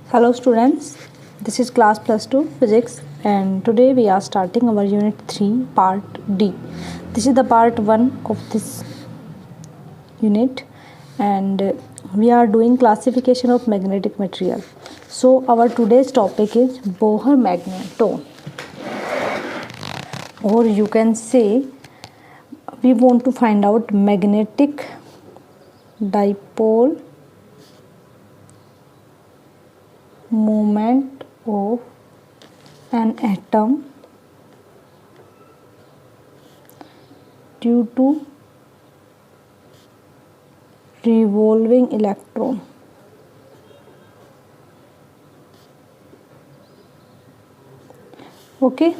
Hello students, this is class plus 2 physics and today we are starting our unit 3 part D. This is the part 1 of this unit and we are doing classification of magnetic material. So our today's topic is Bohr magnetone, or you can say we want to find out magnetic dipole moment of an atom due to revolving electron. Okay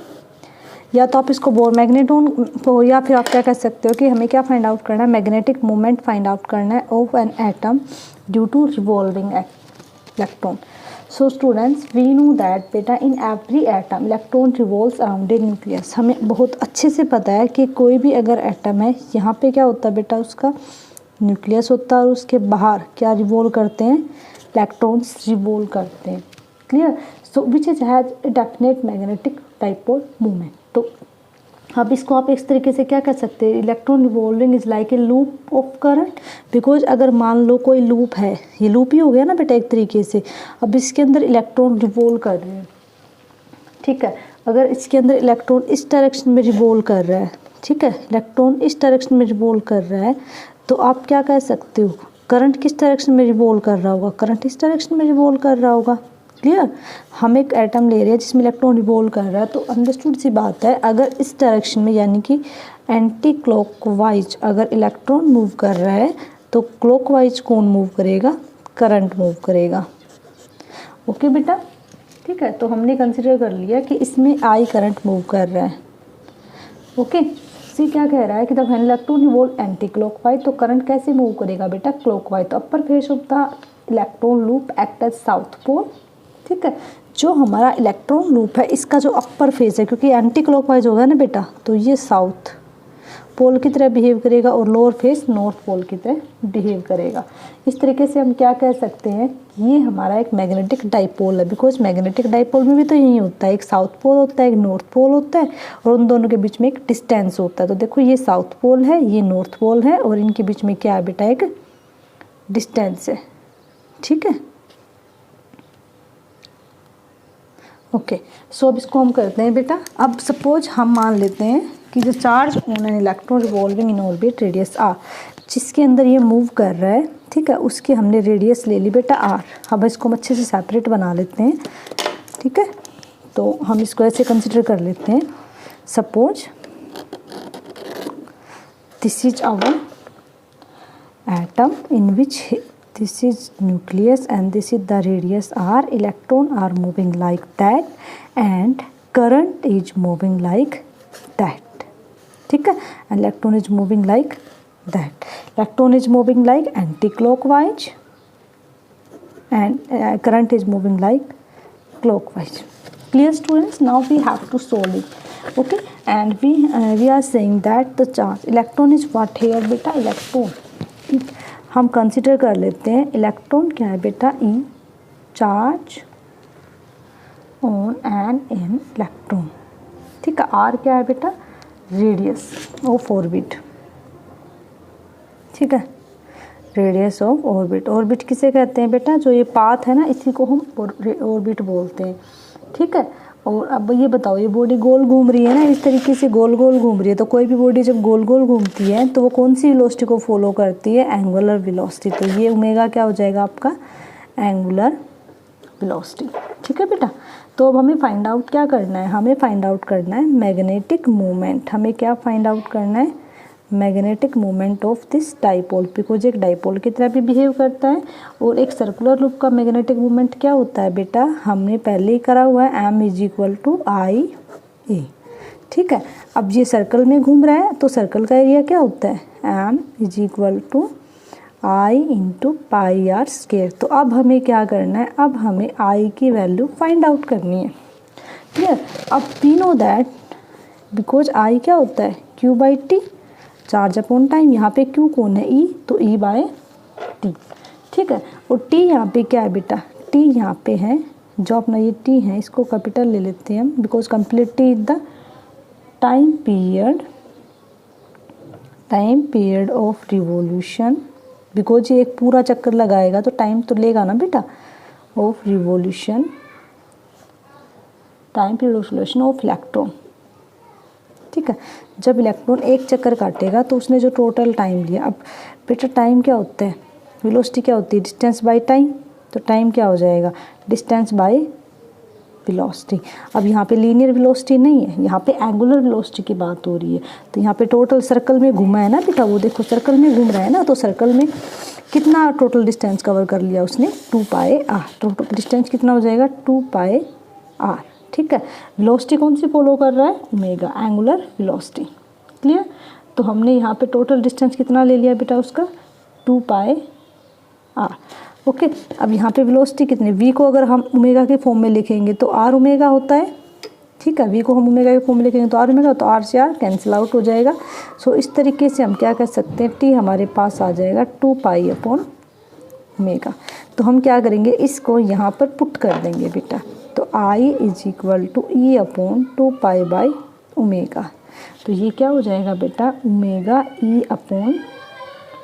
या तो आप इसको bore magneton को, या फिर आप क्या कह सकते हो कि हमें क्या फाइंड आउट करना है, मैग्नेटिक मोमेंट फाइंड आउट करना है of an atom due to revolving electron. So students, we know that बेटा in every atom electron revolves around a nucleus. हमें बहुत अच्छे से पता है कि कोई भी अगर एटम है, यहाँ पे क्या होता है बेटा, उसका न्यूक्लियस होता है और उसके बाहर क्या रिवॉल्व करते हैं, इलेक्ट्रॉन्स रिवॉल्व करते हैं. Clear. So which is has definite magnetic dipole movement. तो अब इसको आप इस तरीके से क्या कह सकते हैं, electron revolving is like a loop of current. Because अगर मान लो कोई लूप है, ये लूप ही हो गया ना बेटा एक तरीके से. अब इसके अंदर इलेक्ट्रॉन रिवॉल्व कर रहे हैं, ठीक है. अगर इसके अंदर इलेक्ट्रॉन इस डायरेक्शन में रिवॉल्व कर रहा है, ठीक है, इलेक्ट्रॉन इस डायरेक्शन में रिवॉल्व कर रहा है, तो आप क्या कह सकते हो, करंट किस डायरेक्शन में रिवॉल्व कर रहा होगा, करंट इस डायरेक्शन में रिवॉल्व कर रहा होगा. क्लियर. हम एक एटम ले रहे हैं जिसमें इलेक्ट्रॉन रिवॉल्व कर रहा है, तो अंडरस्टूड सी बात है, अगर इस डायरेक्शन में यानी कि एंटी क्लॉकवाइज अगर इलेक्ट्रॉन मूव कर रहा है तो क्लॉकवाइज कौन मूव करेगा, करंट मूव करेगा. ओके बेटा, ठीक है. तो हमने कंसिडर कर लिया कि इसमें आई करंट मूव कर रहा है. ओके. सी क्या कह रहा है कि जब इलेक्ट्रॉन रिवॉल्व एंटी क्लॉकवाइज तो करंट कैसे मूव करेगा बेटा, क्लॉकवाइज. तो upper face of the electron loop act as south pole. ठीक है. जो हमारा इलेक्ट्रॉन लूप है इसका जो अपर फेस है, क्योंकि एंटी क्लॉकवाइज होगा ना बेटा, तो ये साउथ पोल की तरह बिहेव करेगा और लोअर फेस नॉर्थ पोल की तरह बिहेव करेगा. इस तरीके से हम क्या कह सकते हैं, ये हमारा एक मैग्नेटिक डाइपोल है. बिकॉज मैग्नेटिक डाइपोल में भी तो यही होता है, एक साउथ पोल होता है, एक नॉर्थ पोल होता है, और उन दोनों के बीच में एक डिस्टेंस होता है. तो देखो ये साउथ पोल है, ये नॉर्थ पोल है, और इनके बीच में क्या है बेटा, एक डिस्टेंस है. ठीक है. ओके. सो अब इसको हम करते हैं बेटा. अब सपोज हम मान लेते हैं कि जो charge on an electron revolving in orbit radius r, जिसके अंदर ये मूव कर रहा है, ठीक है, उसकी हमने रेडियस ले ली बेटा आर. अब इसको हम अच्छे से सेपरेट बना लेते हैं. ठीक है. तो हम इसको ऐसे कंसिडर कर लेते हैं. Suppose this is our atom in which this is nucleus and this is the radius r. Electron are moving like that and current is moving like that. ठीक है. Electron is moving like that. Electron is moving like anti-clockwise and current is moving like clockwise. Clear students? Now we have to solve it. Okay. And we are saying that the charge electron is what here beta, electron. हम consider कर लेते हैं electron क्या है बेटा, ई charge on an electron. ठीक है. Are क्या है बेटा, रेडियस ऑफ ऑर्बिट. ठीक है. Radius of orbit. ऑर्बिट किसे कहते हैं बेटा, जो ये पाथ है ना, इसी को हम ऑर्बिट बोलते हैं. ठीक है. और अब ये बताओ, ये बॉडी गोल घूम रही है ना, इस तरीके से गोल गोल घूम रही है. तो कोई भी बॉडी जब गोल गोल घूमती है तो वो कौन सी वेलोसिटी को फॉलो करती है, एंगुलर वेलोसिटी. तो ये ओमेगा क्या हो जाएगा आपका, एंगुलर वेलोसिटी. ठीक है बेटा. तो अब हमें फाइंड आउट क्या करना है, हमें फाइंड आउट करना है मैग्नेटिक मोमेंट. हमें क्या फाइंड आउट करना है, magnetic moment of this dipole. Because एक डाइपोल की तरह भी बिहेव करता है, और एक सर्कुलर लूप का मैग्नेटिक मोमेंट क्या होता है बेटा, हमने पहले ही करा हुआ है, m इज इक्वल टू आई ए. ठीक है. अब ये सर्कल में घूम रहा है तो सर्कल का एरिया क्या होता है, m is equal to I into pi are square. तो अब हमें क्या करना है, अब हमें आई की वैल्यू फाइंड आउट करनी है. क्लियर. अब we know that because I क्या होता है, q by t, charge upon time. यहाँ पे क्यू कौन है, ई, तो ई बाय टी. ठीक है. और टी यहाँ पे क्या है बेटा, टी यहाँ पे है, जो अपना ये टी है इसको कैपिटल ले लेते हैं हम, because completely is the time period of revolution, because ये एक पूरा चक्कर लगाएगा तो टाइम तो लेगा ना बेटा, of revolution, time period of revolution of electron. ठीक है, जब इलेक्ट्रॉन एक चक्कर काटेगा तो उसने जो टोटल टाइम लिया, अब बेटा टाइम क्या होता है, वेलोसिटी क्या होती है, डिस्टेंस बाय टाइम, तो टाइम क्या हो जाएगा, डिस्टेंस बाय वेलोसिटी। अब यहाँ पे लीनियर वेलोसिटी नहीं है, यहाँ पे एंगुलर वेलोसिटी की बात हो रही है। तो यहाँ पे टोटल सर्कल में घूमा है ना बेटा, वो देखो सर्कल में घूम रहा है ना, तो सर्कल में कितना टोटल डिस्टेंस कवर कर लिया उसने, 2 पाई आर। टोटल डिस्टेंस कितना हो जाएगा, 2 पाई आर। ठीक है, वेलोसिटी कौन सी फॉलो कर रहा है, ओमेगा, एंगुलर वेलोसिटी। क्लियर, तो हमने यहाँ पे टोटल डिस्टेंस कितना ले लिया बेटा उसका, 2 पाई आर। ओके, अब यहाँ पे वेलोसिटी कितनी, वी को अगर हम ओमेगा के फॉर्म में लिखेंगे तो आर ओमेगा होता है। ठीक है, वी को हम ओमेगा के फॉर्म में लिखेंगे तो आर ओमेगा, तो आर से आर कैंसिल आउट हो जाएगा। सो इस तरीके से हम क्या कर सकते हैं, टी हमारे पास आ जाएगा 2 पाई अपॉन ओमेगा। तो हम क्या करेंगे, इसको यहाँ पर पुट कर देंगे बेटा, तो I is equal to E upon 2 pi by omega. तो ये क्या हो जाएगा बेटा, ओमेगा ई अपॉन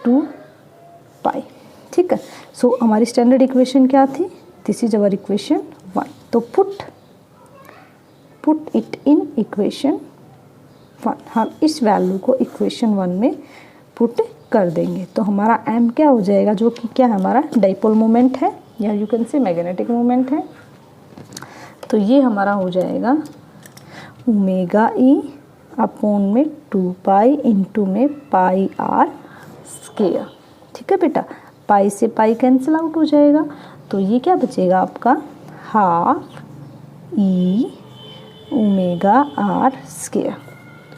2 पाई। ठीक है, सो हमारी स्टैंडर्ड इक्वेशन क्या थी, दिस इज अवर इक्वेशन 1। तो पुट इट इन इक्वेशन 1, हम इस वैल्यू को इक्वेशन 1 में पुट कर देंगे। तो हमारा m क्या हो जाएगा, जो कि क्या है, हमारा डाइपोल मोमेंट है, या you can say magnetic moment है। तो ये हमारा हो जाएगा ओमेगा ई अपॉन में 2 पाई इंटू में पाई आर स्क्वायर। ठीक है बेटा, पाई से पाई कैंसिल आउट हो जाएगा, तो ये क्या बचेगा आपका, half E omega are square.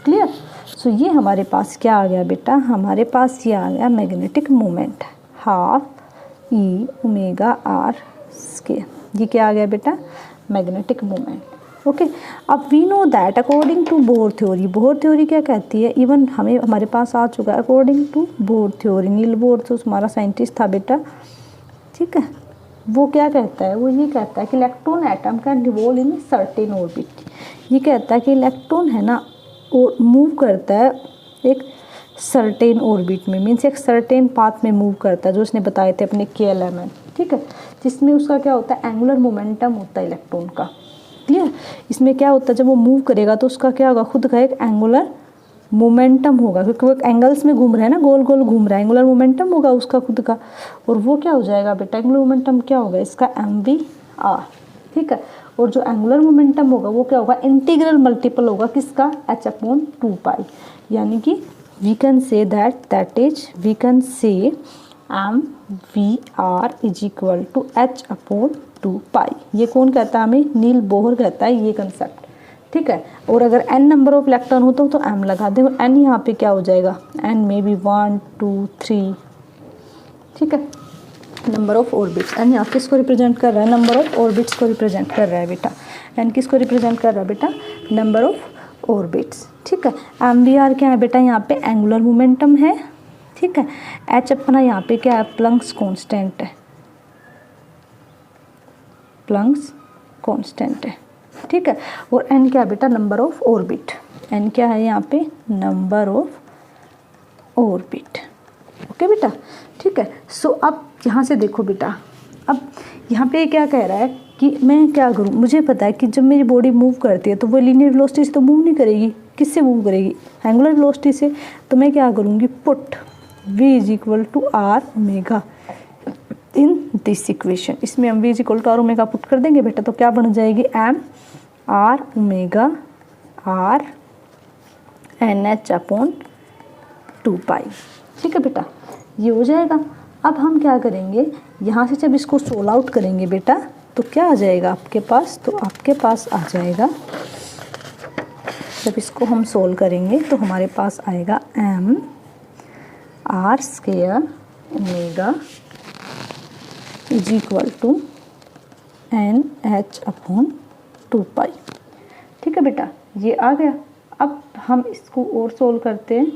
Clear, so ये हमारे पास क्या आ गया बेटा, हमारे पास ये आ गया magnetic moment, half E omega are square. ये क्या आ गया बेटा, मैग्नेटिक मोमेंट। ओके, अब we know that according to Bohr theory, Bohr theory क्या कहती है, इवन हमें हमारे पास आ चुका है according to Bohr theory, Niels Bohr तो हमारा साइंटिस्ट था बेटा। ठीक है, वो क्या कहता है, वो ये कहता है कि electron atom can revolve in certain orbit. ये कहता है कि इलेक्ट्रॉन है ना, और मूव करता है एक सर्टेन ऑर्बिट में, मीन्स एक सर्टेन पाथ में मूव करता है, जो उसने बताए थे अपने KLMN। ठीक है, जिसमें उसका क्या होता है, एंगुलर मोमेंटम होता है इलेक्ट्रॉन का। क्लियर, इसमें क्या होता है, जब वो मूव करेगा तो उसका क्या होगा, खुद का एक एंगुलर मोमेंटम होगा, क्योंकि वो एंगल्स में घूम रहा है ना, गोल गोल घूम रहा है, एंगुलर मोमेंटम होगा उसका खुद का। और वो क्या हो जाएगा बेटा, एंगुलर मोमेंटम क्या होगा इसका, mv/r। ठीक है, और जो एंगुलर मोमेंटम होगा वो क्या होगा, इंटीग्रल मल्टीपल होगा किसका, h/2 पाई। यानी कि we can say that is we can say mv/r is equal to h/2 पाई। ये कौन कहता है हमें, नील बोहर कहता है ये कंसेप्ट। ठीक है, और अगर n नंबर ऑफ इलेक्ट्रॉन होता हो तो m लगा दें, n यहाँ पे क्या हो जाएगा, n में भी 1 2 3। ठीक है, नंबर ऑफ ऑर्बिट्स, n यहाँ किसको रिप्रेजेंट कर रहा है, नंबर ऑफ ऑर्बिट्स को रिप्रेजेंट कर रहा है बेटा। n किसको रिप्रेजेंट कर रहा है बेटा, नंबर ऑफ ऑर्बिट्स। ठीक है, mv/r क्या है बेटा, यहाँ पे एंगुलर मोमेंटम है। ठीक है, h अपना यहाँ पे क्या है, प्लंक्स कांस्टेंट है, प्लंक्स कांस्टेंट है। ठीक है, और n क्या है बेटा, नंबर ऑफ ऑर्बिट, n क्या है यहाँ पे, नंबर ऑफ ऑर्बिट। ओके बेटा, ठीक है। सो अब यहाँ से देखो बेटा, अब यहाँ पे क्या कह रहा है कि मैं क्या करूँ, मुझे पता है कि जब मेरी बॉडी मूव करती है तो वो लीनियर वेलोसिटी से तो मूव नहीं करेगी, किससे मूव करेगी, एंगुलर वेलोसिटी से। तो मैं क्या करूँगी, put v is equal to r omega in this equation. इसमें हम v is equal to r omega put कर देंगे बेटा, तो क्या बन जाएगी, m r omega r NH/2 pi. ठीक है बेटा, ये हो जाएगा। अब हम क्या करेंगे, यहाँ से जब इसको सोल्व आउट करेंगे बेटा तो क्या आ जाएगा आपके पास, तो आपके पास आ जाएगा, जब इसको हम सोल्व करेंगे तो हमारे पास आएगा m r square omega is equal to NH/2 pi. ठीक है बेटा, ये आ गया। अब हम इसको और सोल्व करते हैं।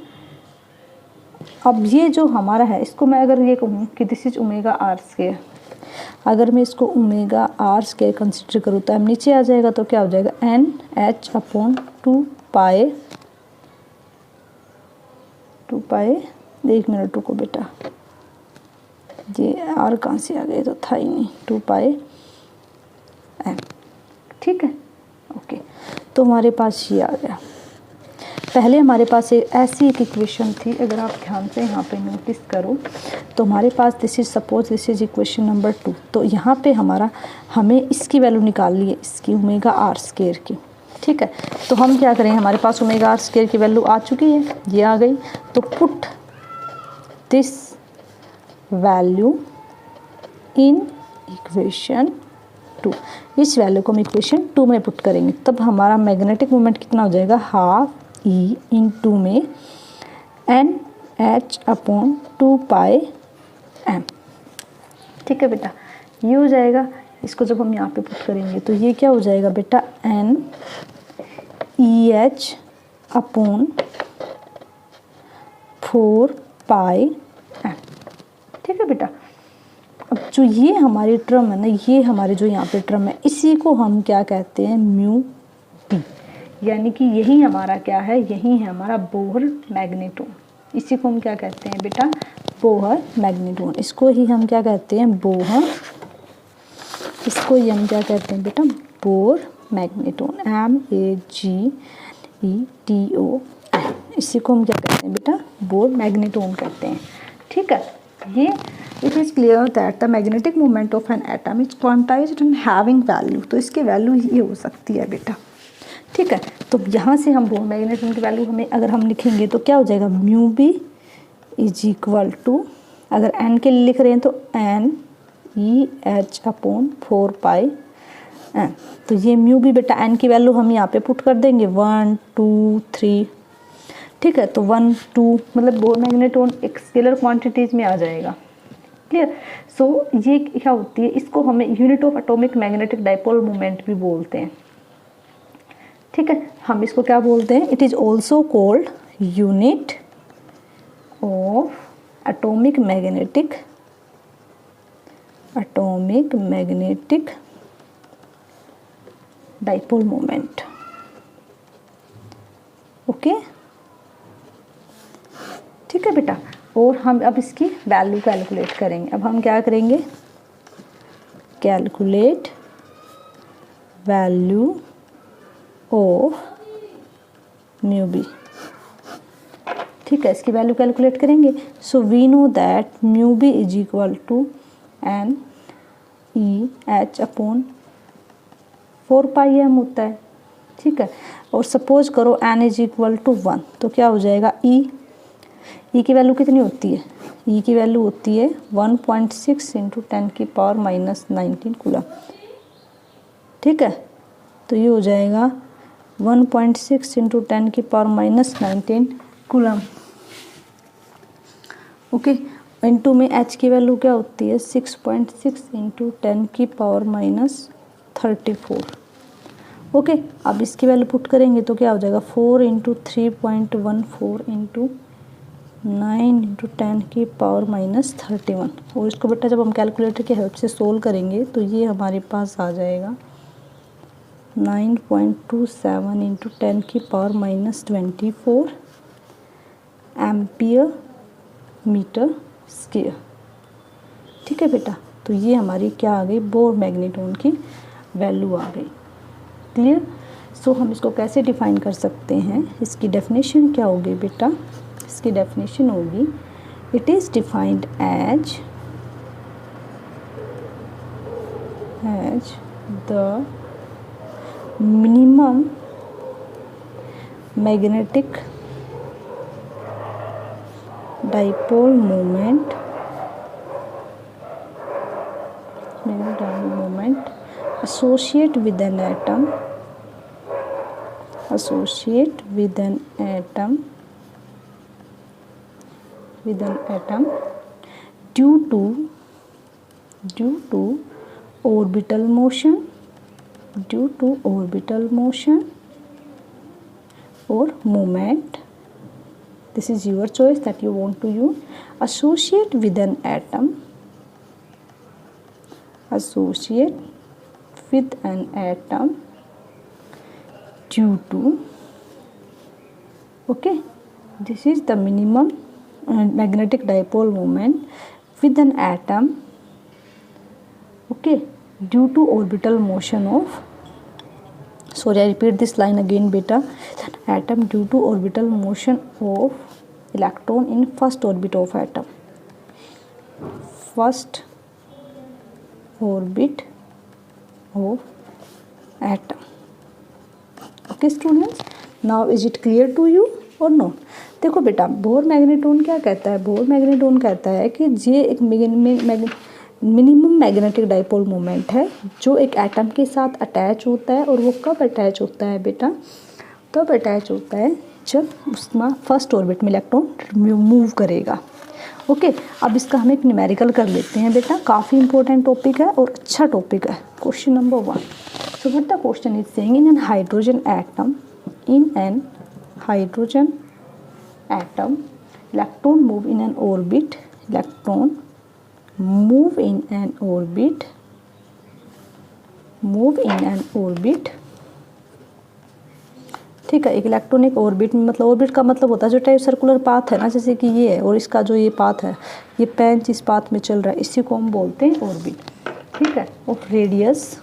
अब ये जो हमारा है, इसको मैं अगर ये कहूँ कि this is omega are square, अगर मैं इसको ओमेगा आर स्क्वायर कंसिडर करूँ तो m नीचे आ जाएगा, तो क्या हो जाएगा NH अपॉन 2 पाए, एक मिनट रुको बेटा, ये आर कहाँ से आ गए, तो था ही नहीं, 2 पाए m। ठीक है, ओके। तो हमारे पास ये आ गया। पहले हमारे पास ऐसी एक इक्वेशन थी, अगर आप ध्यान से यहाँ पे नोटिस करो तो हमारे पास this is suppose this is equation number 2। तो यहाँ पे हमें इसकी वैल्यू निकालनी है, इसकी ओमेगा आर स्क्वायर की। ठीक है, तो हम क्या करें, हमारे पास ओमेगा आर स्क्वायर की वैल्यू आ चुकी है, ये आ गई, तो put this value in equation 2। इस वैल्यू को हम इक्वेशन 2 में पुट करेंगे, तब हमारा मैग्नेटिक मोमेंट कितना हो जाएगा, हाफ ई इन 2 में NH अपॉन 2 पाए m। ठीक है बेटा, ये हो जाएगा। इसको जब हम यहाँ पे पुट करेंगे तो ये क्या हो जाएगा बेटा, NEH अपॉन 4 पाए m। ठीक है बेटा, अब जो ये हमारी टर्म है ना, ये हमारे जो यहाँ पे टर्म है, इसी को हम क्या कहते हैं, म्यू बी, यानी कि यही हमारा क्या है, यही है हमारा बोहर मैग्नेटोन। इसी को हम क्या कहते हैं बेटा, बोहर मैग्नेटोन। इसको ही हम क्या कहते हैं, बोहर, इसको ही हम क्या कहते हैं बेटा, बोर मैग्नेटोन, MAGETON। इसी को हम क्या कहते हैं बेटा, बोर मैग्नेटोन कहते हैं। ठीक है, ये it is clear that the magnetic moment of an atom is quantized and having value. तो इसकी वैल्यू ये हो सकती है बेटा। ठीक है, तो यहाँ से हम बोर मैग्नेटोन की वैल्यू हमें अगर हम लिखेंगे तो क्या हो जाएगा, mu B is equal to, अगर एन के लिए लिख रहे हैं तो NEH अपॉन 4 पाई m। तो ये म्यू बी बेटा, एन की वैल्यू हम यहाँ पे पुट कर देंगे 1 2 3। ठीक है, तो 1 2 मतलब बोर मैग्नेटोन एक स्केलर क्वांटिटीज में आ जाएगा। क्लियर। सो ये क्या होती है, इसको हमें unit of atomic magnetic dipole moment भी बोलते हैं। ठीक है, हम इसको क्या बोलते हैं, it is also called unit of atomic magnetic dipole moment. Okay, ठीक है बेटा। और हम अब इसकी वैल्यू कैलकुलेट करेंगे। अब हम क्या करेंगे, calculate value of mu B. ठीक है, इसकी वैल्यू कैलकुलेट करेंगे। So we know that mu B is equal to NEH upon 4 pi m होता है। ठीक है, और सपोज करो n इज इक्वल टू 1, तो क्या हो जाएगा, E की वैल्यू कितनी होती है, E की वैल्यू होती है 1.6 इंटू 10 की पावर माइनस 19 कूलम। ठीक है, तो ये हो जाएगा 1.6 इंटू 10 की power minus 19 coulomb. Okay, into में H की वैल्यू क्या होती है, 6.6 इंटू 10 की पावर माइनस 34। ओके, अब इसकी वैल्यू पुट करेंगे तो क्या हो जाएगा, 4 इंटू 3.14 इंटू 9 इंटू 10 की पावर माइनस 31। और इसको बेटा जब हम कैलकुलेटर की हेल्प से सोल्व करेंगे तो ये हमारे पास आ जाएगा 9.27 इंटू 10 की power minus 24 ampere metre square. ठीक है बेटा, तो ये हमारी क्या आ गई, बोर मैग्नेटोन की वैल्यू आ गई। क्लियर। सो हम इसको कैसे डिफाइन कर सकते हैं, इसकी डेफिनेशन क्या होगी बेटा, इसकी डेफिनेशन होगी, it is defined as the minimum magnetic dipole moment associate with an atom due to orbital motion or moment. This is your choice that you want to use. Associate with an atom associate with an atom due to, okay, this is the minimum magnetic dipole moment with an atom, okay, due to orbital motion of, sorry I repeat this line again beta, atom due to orbital motion of electron in first orbit of atom, first orbit of atom. Okay students, now is it clear to you or not? देखो बेटा, bore magneton क्या कहता है? Bore magneton कहता है कि ये एक मिनिमम मैग्नेटिक डाइपोल मोमेंट है जो एक एटम के साथ अटैच होता है, और वो कब अटैच होता है बेटा? तब अटैच होता है जब उसमें फर्स्ट ऑर्बिट में इलेक्ट्रॉन मूव करेगा। ओके, अब इसका हम एक न्यूमेरिकल कर लेते हैं बेटा, काफ़ी इंपॉर्टेंट टॉपिक है और अच्छा टॉपिक है। Question number 1, so what the question is saying, in an hydrogen atom electron move in an orbit, ठीक है। एक इलेक्ट्रॉन एक ऑर्बिट में, मतलब ऑर्बिट का मतलब होता है जो टाइप सर्कुलर पाथ है ना, जैसे कि ये है, और इसका जो ये पाथ है, ये पेंच इस पाथ में चल रहा है, इसी को हम बोलते हैं ऑर्बिट, ठीक है। ऑफ रेडियस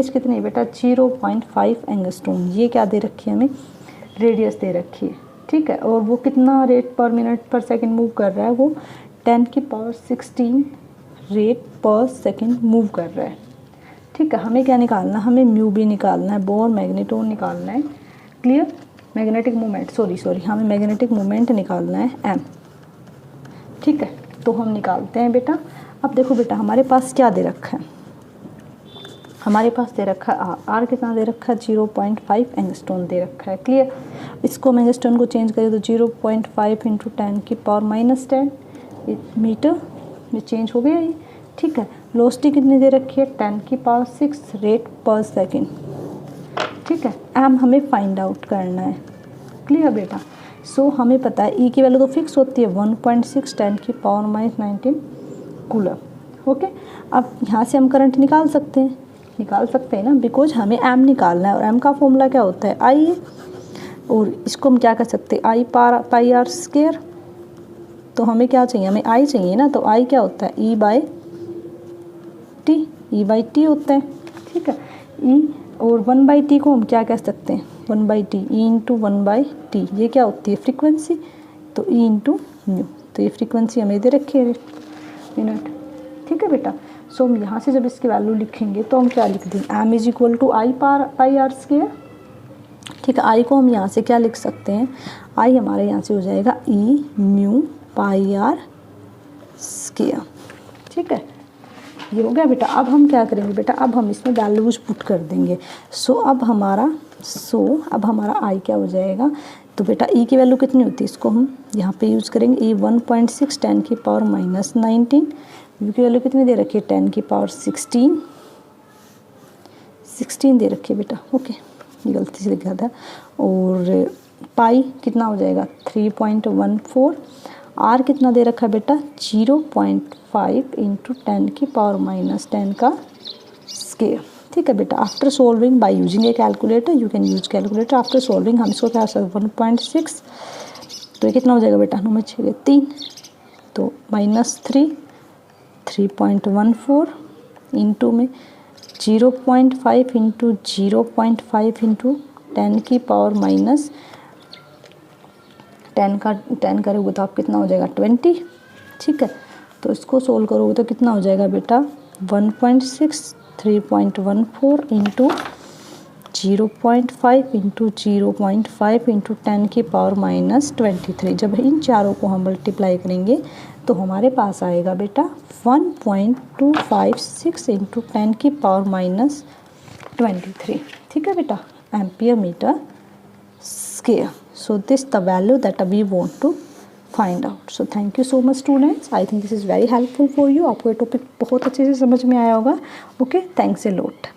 कितनी है बेटा? 0.5 एंगस्ट्रॉम। ये क्या दे रखी है हमें? रेडियस दे रखी है, ठीक है। और वो कितना रेट पर मिनट पर सेकंड मूव कर रहा है? वो 10⁻16 रेट पर सेकंड मूव कर रहा है, ठीक है। हमें क्या निकालना है? हमें म्यू बी निकालना है, बोर मैग्नेटोन निकालना है, क्लियर। मैग्नेटिक मोमेंट, सॉरी हमें मैग्नेटिक मोमेंट निकालना है एम, ठीक है। तो हम निकालते हैं बेटा। अब देखो बेटा, हमारे पास क्या दे रखा है? हमारे पास दे रखा है आर कितना दे रखा है? 0.5 एंगस्ट्रॉन दे रखा है, क्लियर। इसको हम एंगस्ट्रॉन को चेंज करें तो 0.5 × 10⁻⁻10 मीटर में चेंज हो गया ये, ठीक है। वेलोसिटी कितनी दे रखी है? 10⁻6 रेट पर सेकंड, ठीक है। एम हमें फाइंड आउट करना है, क्लियर बेटा। सो हमें पता है ई की वैल्यू तो फिक्स होती है 1.6 10⁻19 कूलम, ओके। अब यहाँ से हम करंट निकाल सकते हैं ना, बिकॉज हमें एम निकालना है, और एम का फॉर्मूला क्या होता है? आई है, और इसको हम क्या कर सकते हैं? आई पाई आर स्क्वायर। तो हमें क्या चाहिए? हमें आई चाहिए ना, तो आई क्या होता है? ई बाई टी होता है, ठीक है। ई और 1/t को हम क्या कह सकते हैं? 1/t, ई इंटू 1/t, ये क्या होती है? फ्रीक्वेंसी। तो ई इंटू न्यू, तो ये फ्रीक्वेंसी हमें दे रखी है मिनट, ठीक है बेटा। सो हम यहाँ से जब इसकी वैल्यू लिखेंगे तो हम क्या लिख देंगे? M is equal to I pi are square, ठीक है। आई को हम यहाँ से क्या लिख सकते हैं? आई हमारे यहाँ से हो जाएगा ई म्यू पाई आर स्क्वायर, ठीक है। ये हो गया बेटा। अब हम क्या करेंगे बेटा? अब हम इसमें वैल्यूज पुट कर देंगे। सो अब हमारा आई क्या हो जाएगा? तो बेटा ई की वैल्यू कितनी होती है? इसको हम यहाँ पे यूज़ करेंगे। ई 1.6 10⁻⁻19, यू की वैल्यू कितनी दे रखी है? 10⁻16 दे रखी है बेटा, ओके, ये गलती से लिखा था। और पाई कितना हो जाएगा? 3.14। आर कितना दे रखा है बेटा? 0.5 × 10⁻⁻10 का स्क्वायर, ठीक है बेटा। After solving by using A calculator, you can use calculator. After solving हम इसको क्या कर 1.6, तो ये कितना हो जाएगा बेटा? 9 में 6 3, तो -3 3.14 इंटू में 0.5 × 0.5 × 10⁻10 करोगे तो आप कितना हो जाएगा? 20, ठीक है। तो इसको सोल्व करोगे तो कितना हो जाएगा बेटा? 1.6 3.14 इंटू 0.5 × 0.5 × 10⁻23। जब इन चारों को हम मल्टीप्लाई करेंगे तो हमारे पास आएगा बेटा 1.256 × 10⁻23, ठीक है बेटा, ampere metre square. So this the value that we want to find out. So thank you so much students, I think this is very helpful for you. आपको ये टॉपिक बहुत अच्छे से समझ में आया होगा, ओके, थैंक्स ए लॉट।